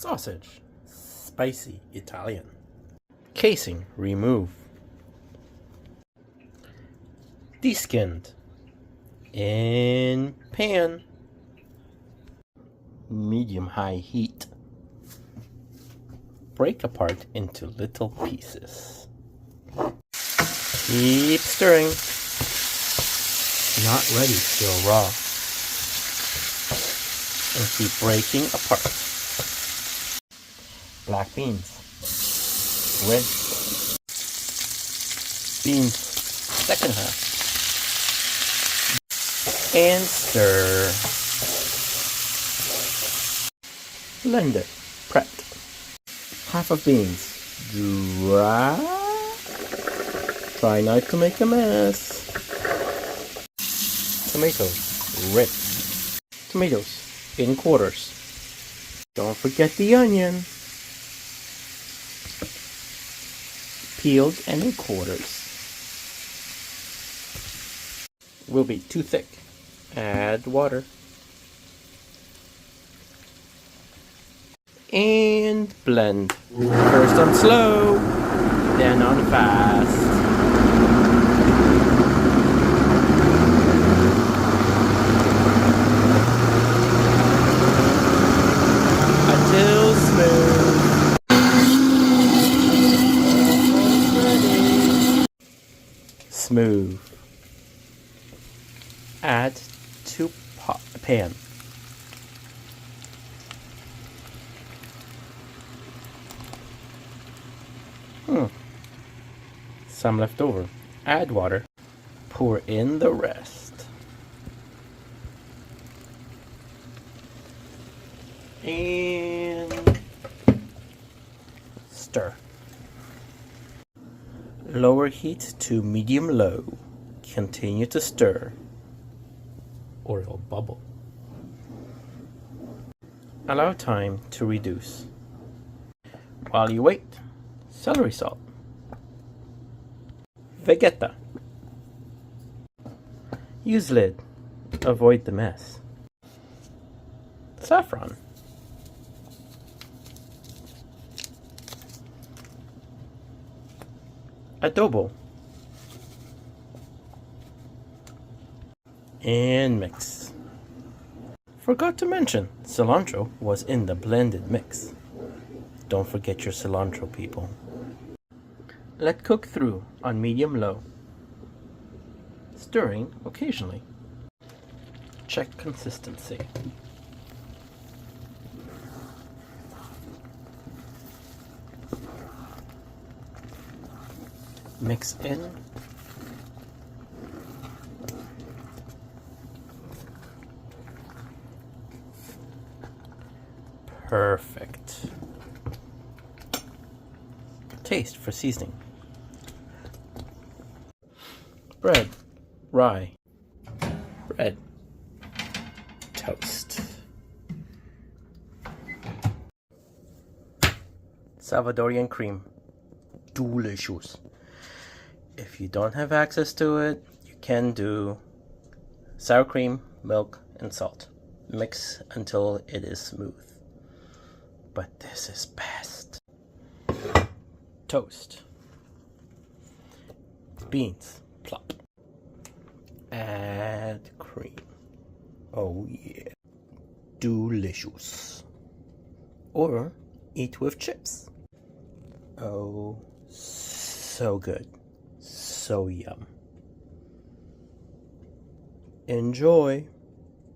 Sausage, spicy Italian. Casing, remove. Deskinned. In pan. Medium-high heat. Break apart into little pieces. Keep stirring. Not ready, still raw. And keep breaking apart. Black beans. Rinse. Beans, second half. And stir. Blend it. Prep. Half of beans. Dry. Try not to make a mess. Tomatoes. Ripped. Tomatoes in quarters. Don't forget the onion. Peeled and in quarters. Will be too thick. Add water. And blend. First on slow, then on fast. Until smooth. Smooth. Add to pan. Some left over. Add water. Pour in the rest. And stir. Lower heat to medium-low. Continue to stir, or it'll bubble. Allow time to reduce. While you wait, celery salt. Vegeta. Use lid. Avoid the mess. Saffron. Adobo. And mix. Forgot to mention, cilantro was in the blended mix. Don't forget your cilantro, people. Let cook through on medium-low, stirring occasionally. Check consistency. Mix in. Perfect. Taste for seasoning. Bread, rye, bread, toast. Salvadorian cream, delicious. If you don't have access to it, you can do sour cream, milk, and salt. Mix until it is smooth. But this is best. Toast. Beans. Plop. Add cream. Oh yeah. Delicious. Or eat with chips. Oh, so good. So yum. Enjoy.